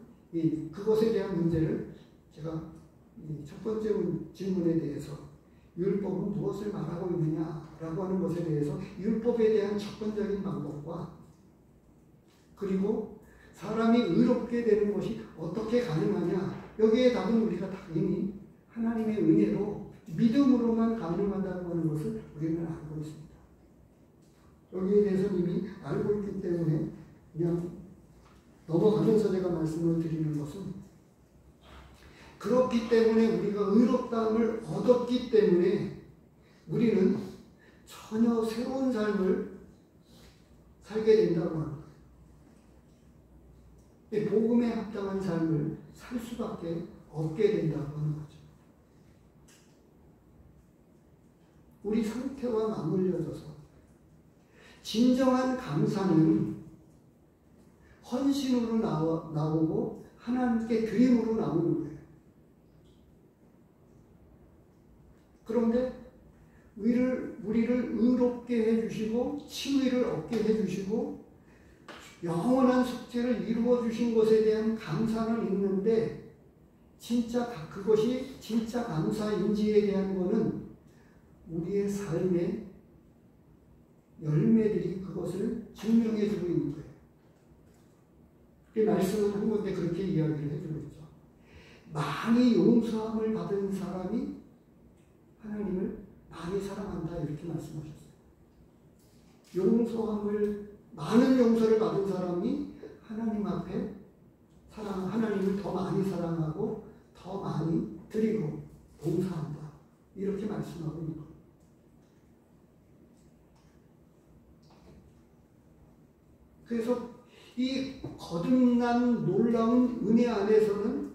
그것에 대한 문제를 제가 첫 번째 질문에 대해서 율법은 무엇을 말하고 있느냐라고 하는 것에 대해서 율법에 대한 접근적인 방법과 그리고 사람이 의롭게 되는 것이 어떻게 가능하냐 여기에 답은 우리가 당연히 하나님의 은혜로 믿음으로만 가능하다고 하는 것을 우리는 알고 있습니다. 여기에 대해서 이미 알고 있기 때문에 그냥 넘어가면서 제가 말씀을 드리는 것은 그렇기 때문에 우리가 의롭다함을 얻었기 때문에 우리는 전혀 새로운 삶을 살게 된다고 합니다. 복음에 합당한 삶을 살 수밖에 없게 된다고 하는 거죠. 우리 상태와 맞물려져서 진정한 감사는 헌신으로 나오고 하나님께 드림으로 나오는 거예요. 그런데 우리를 의롭게 해주시고 칭의를 얻게 해주시고 영원한 속죄를 이루어 주신 것에 대한 감사는 있는데 그것이 진짜 감사인지에 대한 것은 우리의 삶의 열매들이 그것을 증명해 주고 있는 거예요. 그 말씀은 한 건데 그렇게 이야기를 해주고 있죠. 많이 용서함을 받은 사람이 하나님을 많이 사랑한다 이렇게 말씀하셨어요. 많은 용서를 받은 사람이 하나님 앞에 하나님을 더 많이 사랑하고 더 많이 드리고 봉사한다 이렇게 말씀하고 있는 거예요. 그래서 이 거듭난 놀라운 은혜 안에서는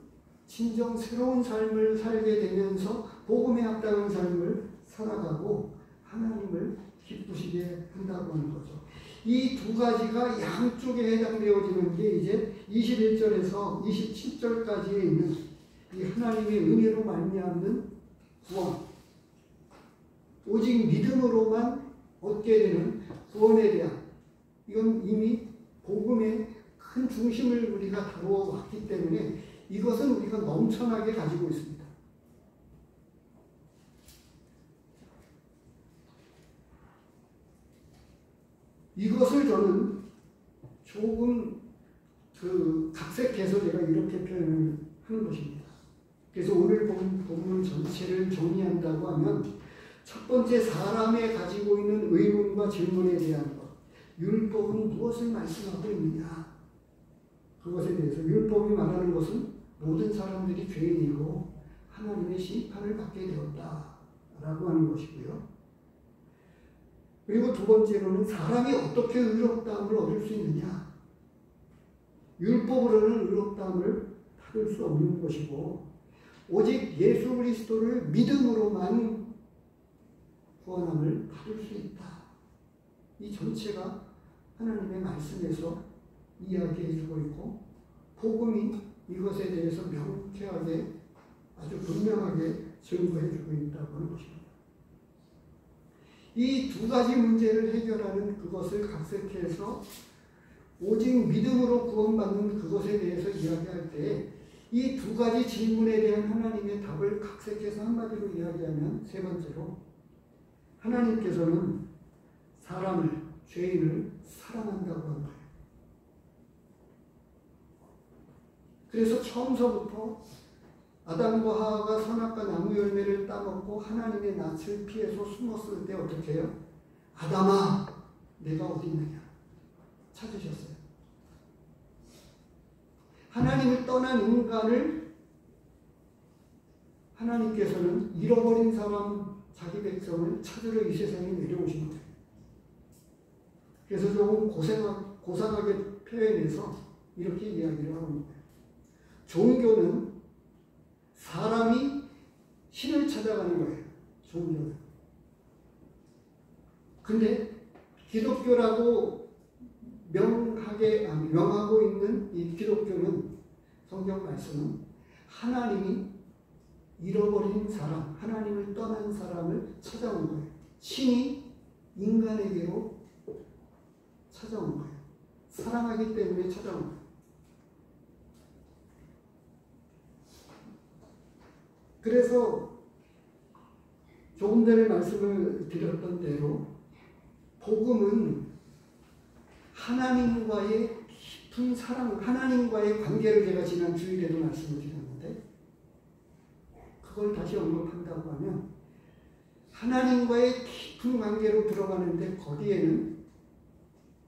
진정 새로운 삶을 살게 되면서 복음에 합당한 삶을 살아가고 하나님을 기쁘시게 한다고 하는 거죠. 이 두 가지가 양쪽에 해당되어지는 게 이제 21절에서 27절까지에 있는 이 하나님의 은혜로 말미암는 구원, 오직 믿음으로만 얻게 되는 구원에 대한 이건 이미 복음의 큰 중심을 우리가 다루어 왔기 때문에 이것은 우리가 넘쳐나게 가지고 있습니다. 이것을 저는 조금 각색해서 제가 이렇게 표현을 하는 것입니다. 그래서 오늘 본문 전체를 정리한다고 하면 첫 번째, 사람의 가지고 있는 의문과 질문에 대한 것. 율법은 무엇을 말씀하고 있느냐? 그것에 대해서 율법이 말하는 것은 모든 사람들이 죄인이고 하나님의 심판을 받게 되었다라고 하는 것이고요. 그리고 두 번째로는 사람이 어떻게 의롭다함을 얻을 수 있느냐? 율법으로는 의롭다함을 받을 수 없는 것이고 오직 예수 그리스도를 믿음으로만 구원함을 받을 수 있다. 이 전체가 하나님의 말씀에서 이야기해 주고 있고 복음이 이것에 대해서 명쾌하게 아주 분명하게 증거해 주고 있다고 하는 것입니다. 이 두 가지 문제를 해결하는 그것을 각색해서 오직 믿음으로 구원받는 그것에 대해서 이야기할 때 이 두 가지 질문에 대한 하나님의 답을 각색해서 한마디로 이야기하면 세 번째로 하나님께서는 사람을, 죄인을 사랑한다고 한 거예요. 그래서 처음서부터 아담과 하와가 선악과 나무 열매를 따먹고 하나님의 낯을 피해서 숨었을 때 어떻게 해요? 아담아, 내가 어디 있느냐? 찾으셨어요. 하나님을 떠난 인간을 하나님께서는 잃어버린 사람, 자기 백성을 찾으러 이 세상에 내려오신 거예요. 그래서 조금 고상하게 표현해서 이렇게 이야기를 하고 있는 거예요. 종교는 사람이 신을 찾아가는 거예요. 종교는. 근데 기독교라고 명하고 있는 이 기독교는 성경 말씀은 하나님이 잃어버린 사람, 하나님을 떠난 사람을 찾아온 거예요. 신이 인간에게로 찾아온 거예요. 사랑하기 때문에 찾아온 거예요. 그래서 조금 전에 말씀을 드렸던 대로 복음은 하나님과의 깊은 사랑, 하나님과의 관계를 제가 지난 주일에도 말씀을 드렸는데 그걸 다시 언급한다고 하면 하나님과의 깊은 관계로 들어가는데 거기에는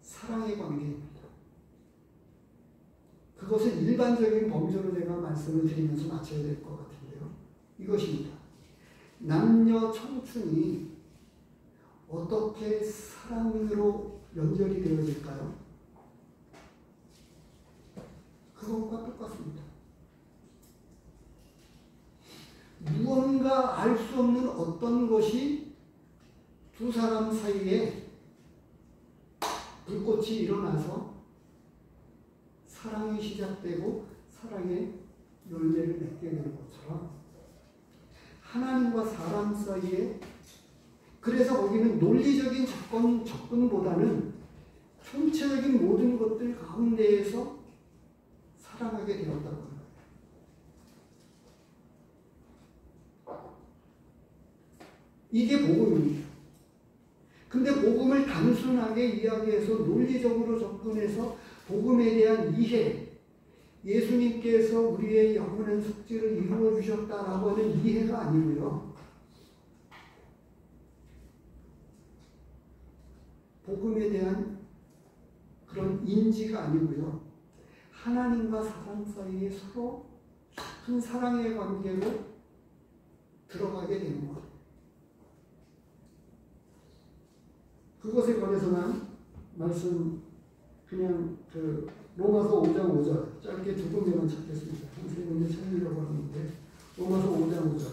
사랑의 관계입니다. 그것을 일반적인 범주로 제가 말씀을 드리면서 마쳐야 될 것 같은데요. 이것입니다. 남녀 청춘이 어떻게 사랑으로 연결이 되어질까요? 그것과 똑같습니다. 무언가 알 수 없는 어떤 것이 두 사람 사이에 불꽃이 일어나서 사랑이 시작되고 사랑의 열매를 맺게 되는 것처럼 하나님과 사람 사이에, 그래서 거기는 논리적인 접근보다는 총체적인 모든 것들 가운데에서 사랑하게 되었다고 합니다. 이게 복음입니다. 근데 복음을 단순하게 이야기해서 논리적으로 접근해서 복음에 대한 이해, 예수님께서 우리의 영원한 속죄를 이루어 주셨다라고 하는 이해가 아니고요. 복음에 대한 그런 인지가 아니고요. 하나님과 사람 사이에 서로 깊은 사랑의 관계로 들어가게 되는 것. 그것에 관해서만 말씀 그냥 로마서 5장 5절 짧게 두 군데만 찾겠습니다. 한 세 군데 찾으려고 하는데 로마서 5장 5절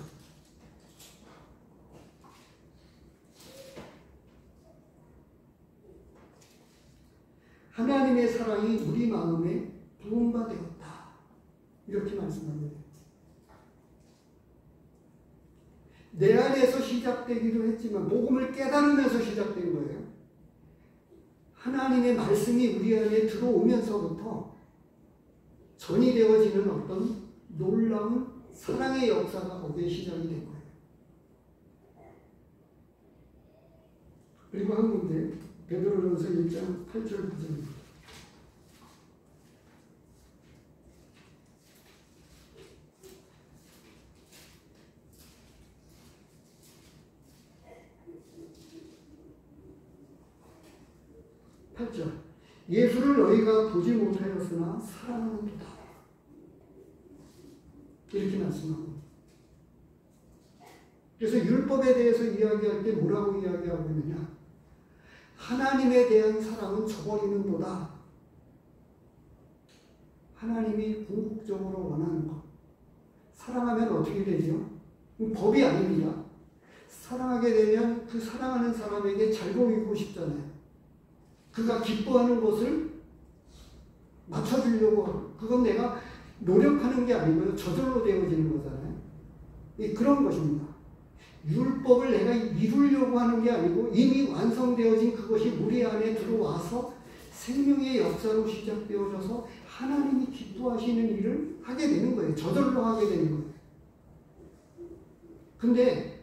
하나님의 사랑이 우리 마음에 부은 바 되었다. 이렇게 말씀합니다. 내 안에서 시작되기도 했지만 복음을 깨달으면서 시작된 거예요. 하나님의 말씀이 우리 안에 들어오면서부터 전이 되어지는 어떤 놀라운 사랑의 역사가 거기에 시작이 된 거예요. 그리고 한 군데 베드로전서 1장 8절 9절입니다. 8절. 예수를 너희가 보지 못하였으나 사랑하는도다. 이렇게 말씀합니다. 그래서 율법에 대해서 이야기할 때 뭐라고 이야기하고 있느냐? 하나님에 대한 사랑은 저버리는도다. 하나님이 궁극적으로 원하는 것. 사랑하면 어떻게 되죠? 법이 아닙니다. 사랑하게 되면 그 사랑하는 사람에게 잘 보이고 싶잖아요. 그가 기뻐하는 것을 맞춰주려고 하고, 그건 내가 노력하는 게 아니고요. 저절로 되어지는 거잖아요. 그런 것입니다. 율법을 내가 이루려고 하는 게 아니고 이미 완성되어진 그것이 우리 안에 들어와서 생명의 역사로 시작되어져서 하나님이 기뻐하시는 일을 하게 되는 거예요. 저절로 하게 되는 거예요. 근데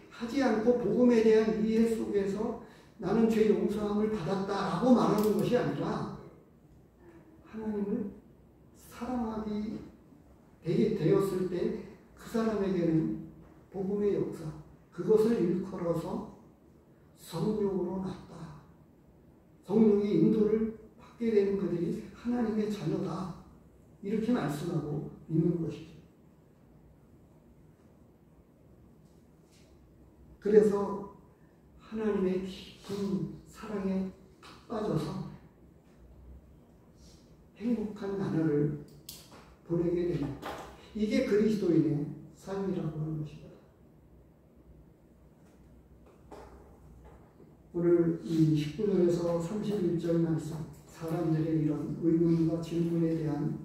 하지 않고 복음에 대한 이해 속에서 나는 죄 용서함을 받았다라고 말하는 것이 아니라 하나님을 사랑하게 되었을 때 그 사람에게는 복음의 역사, 그것을 일컬어서 성령으로 났다. 성령의 인도를 받게 되는 그들이 하나님의 자녀다. 이렇게 말씀하고 있는 것이죠. 그래서 하나님의 깊은 사랑에 빠져서 행복한 나날을 보내게 됩니다. 이게 그리스도인의 삶이라고 하는 것입니다. 오늘 이 19절에서 31절 말씀, 사람들의 이런 의문과 질문에 대한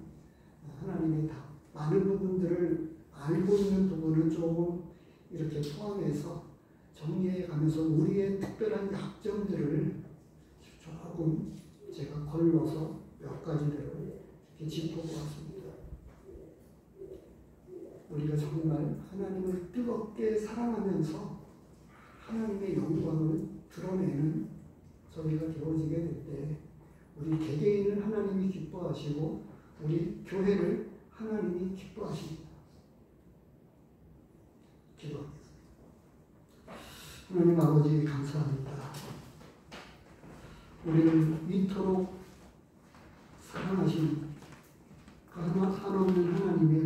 하나님의 답, 많은 부분들을 알고 있는 부분을 조금 이렇게 포함해서 정리해 가면서 우리의 특별한 약점들을 조금 제가 걸러서 몇 가지를 이렇게 짚어보았습니다. 우리가 정말 하나님을 뜨겁게 사랑하면서 하나님의 영광을 드러내는 저희가 되어지게 될 때 우리 개개인을 하나님이 기뻐하시고 우리 교회를 하나님이 기뻐하십니다. 기도하겠습니다. 하나님 아버지 감사합니다. 우리를 이토록 사랑하신 그 한없는 하나님의